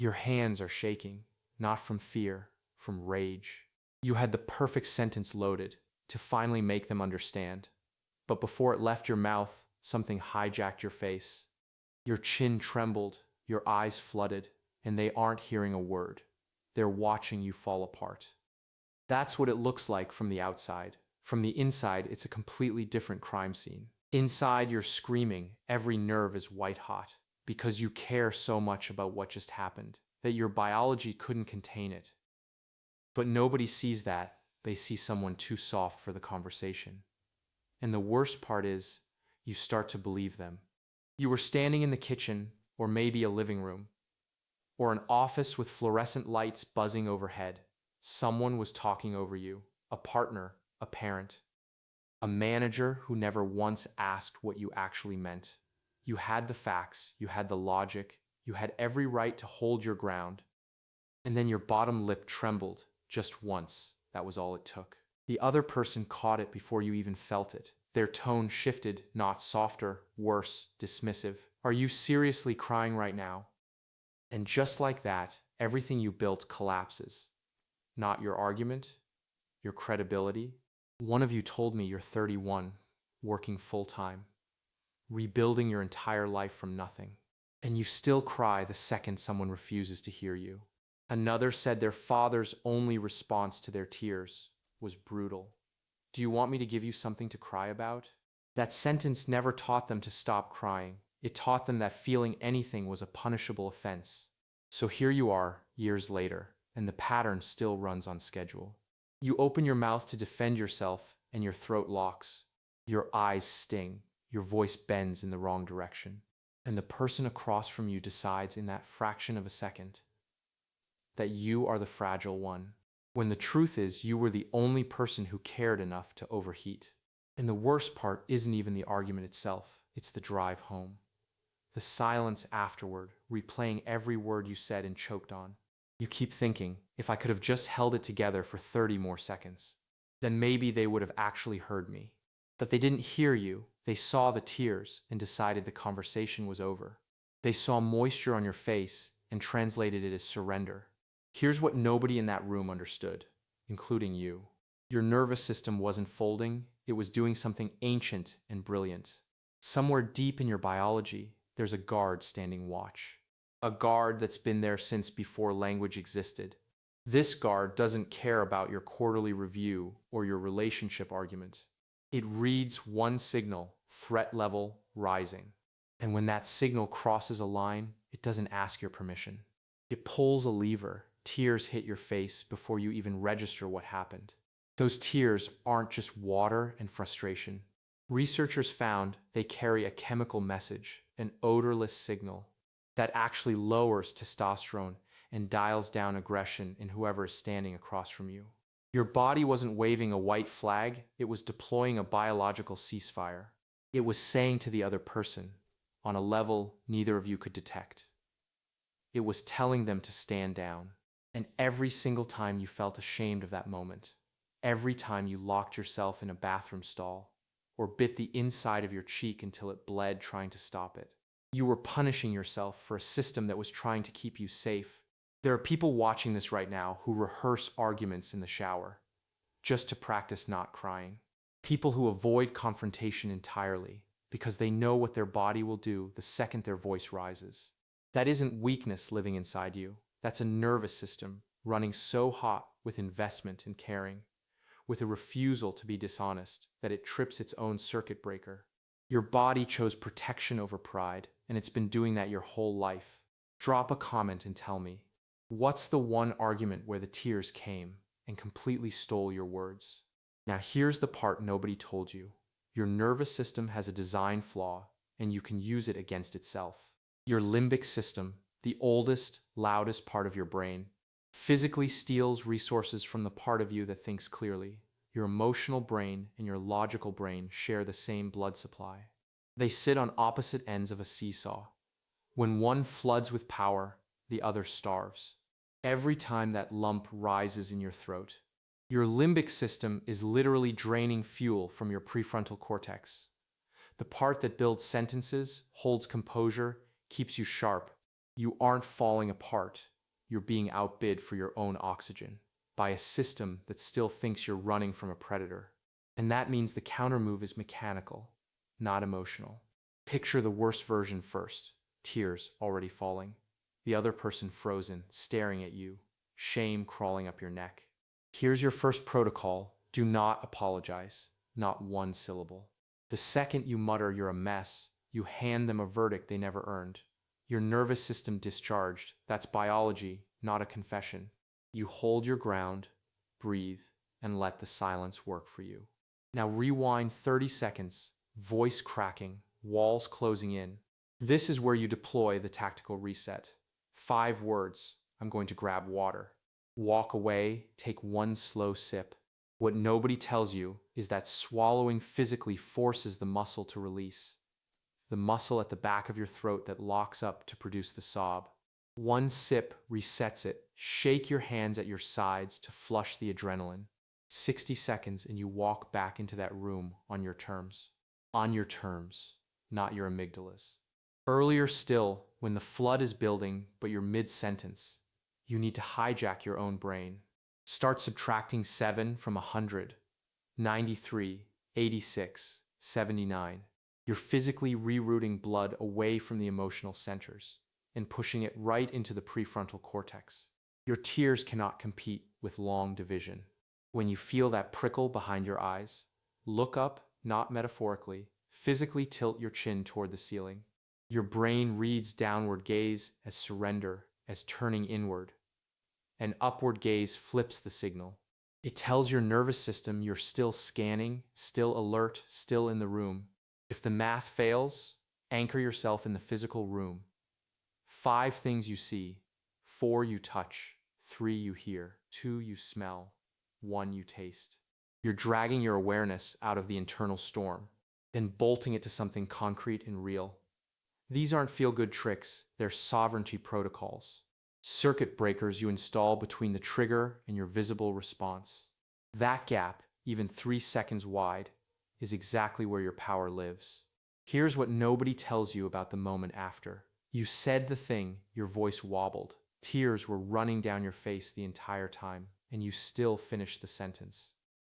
Your hands are shaking, not from fear, from rage. You had the perfect sentence loaded to finally make them understand. But before it left your mouth, something hijacked your face. Your chin trembled, your eyes flooded, and they aren't hearing a word. They're watching you fall apart. That's what it looks like from the outside. From the inside, it's a completely different crime scene. Inside, you're screaming, every nerve is white hot, because you care so much about what just happened, that your biology couldn't contain it. But nobody sees that. They see someone too soft for the conversation. And the worst part is, you start to believe them. You were standing in the kitchen, or maybe a living room, or an office with fluorescent lights buzzing overhead. Someone was talking over you, a partner, a parent, a manager who never once asked what you actually meant. You had the facts, you had the logic, you had every right to hold your ground. And then your bottom lip trembled, just once. That was all it took. The other person caught it before you even felt it. Their tone shifted, not softer, worse, dismissive. Are you seriously crying right now? And just like that, everything you built collapses. Not your argument, your credibility. One of you told me you're 31, working full-time, rebuilding your entire life from nothing. And you still cry the second someone refuses to hear you. Another said their father's only response to their tears was brutal. Do you want me to give you something to cry about? That sentence never taught them to stop crying. It taught them that feeling anything was a punishable offense. So here you are, years later, and the pattern still runs on schedule. You open your mouth to defend yourself, and your throat locks. Your eyes sting. Your voice bends in the wrong direction. And the person across from you decides in that fraction of a second that you are the fragile one, when the truth is you were the only person who cared enough to overheat. And the worst part isn't even the argument itself, it's the drive home. The silence afterward, replaying every word you said and choked on. You keep thinking, if I could have just held it together for 30 more seconds, then maybe they would have actually heard me. But they didn't hear you, they saw the tears and decided the conversation was over. They saw moisture on your face and translated it as surrender. Here's what nobody in that room understood, including you. Your nervous system wasn't folding, it was doing something ancient and brilliant. Somewhere deep in your biology, there's a guard standing watch. A guard that's been there since before language existed. This guard doesn't care about your quarterly review or your relationship argument. It reads one signal, threat level rising. And when that signal crosses a line, it doesn't ask your permission. It pulls a lever. Tears hit your face before you even register what happened. Those tears aren't just water and frustration. Researchers found they carry a chemical message, an odorless signal, that actually lowers testosterone and dials down aggression in whoever is standing across from you. Your body wasn't waving a white flag, it was deploying a biological ceasefire. It was saying to the other person, on a level neither of you could detect. It was telling them to stand down. And every single time you felt ashamed of that moment, every time you locked yourself in a bathroom stall, or bit the inside of your cheek until it bled trying to stop it, you were punishing yourself for a system that was trying to keep you safe. There are people watching this right now who rehearse arguments in the shower, just to practice not crying. People who avoid confrontation entirely, because they know what their body will do the second their voice rises. That isn't weakness living inside you. That's a nervous system running so hot with investment and caring, with a refusal to be dishonest that it trips its own circuit breaker. Your body chose protection over pride, and it's been doing that your whole life. Drop a comment and tell me, what's the one argument where the tears came and completely stole your words? Now here's the part nobody told you. Your nervous system has a design flaw, and you can use it against itself. Your limbic system, the oldest, loudest part of your brain, physically steals resources from the part of you that thinks clearly. Your emotional brain and your logical brain share the same blood supply. They sit on opposite ends of a seesaw. When one floods with power, the other starves. Every time that lump rises in your throat, your limbic system is literally draining fuel from your prefrontal cortex. The part that builds sentences, holds composure, keeps you sharp. You aren't falling apart. you're being outbid for your own oxygen by a system that still thinks you're running from a predator. And that means the counter move is mechanical, not emotional. Picture the worst version first, tears already falling. The other person frozen, staring at you, shame crawling up your neck. Here's your first protocol: do not apologize, not one syllable. The second you mutter you're a mess, you hand them a verdict they never earned. Your nervous system discharged. That's biology, not a confession. You hold your ground, breathe, and let the silence work for you. Now rewind 30 seconds, voice cracking, walls closing in. This is where you deploy the tactical reset. 5 words: I'm going to grab water. Walk away, take one slow sip. What nobody tells you is that swallowing physically forces the muscle to release. The muscle at the back of your throat that locks up to produce the sob. One sip resets it. Shake your hands at your sides to flush the adrenaline. 60 seconds and you walk back into that room on your terms. On your terms, not your amygdala's. Earlier still, when the flood is building but you're mid-sentence, you need to hijack your own brain. Start subtracting 7 from 100, 93, 86, 79. You're physically rerouting blood away from the emotional centers and pushing it right into the prefrontal cortex. Your tears cannot compete with long division. When you feel that prickle behind your eyes, look up, not metaphorically, physically tilt your chin toward the ceiling. Your brain reads downward gaze as surrender, as turning inward. An upward gaze flips the signal. It tells your nervous system you're still scanning, still alert, still in the room. If the math fails, anchor yourself in the physical room. 5 things you see, 4 you touch, 3 you hear, 2 you smell, 1 you taste. You're dragging your awareness out of the internal storm, then bolting it to something concrete and real. These aren't feel-good tricks, they're sovereignty protocols. Circuit breakers you install between the trigger and your visible response. That gap, even 3 seconds wide, is exactly where your power lives. Here's what nobody tells you about the moment after. You said the thing, your voice wobbled. Tears were running down your face the entire time, and you still finished the sentence.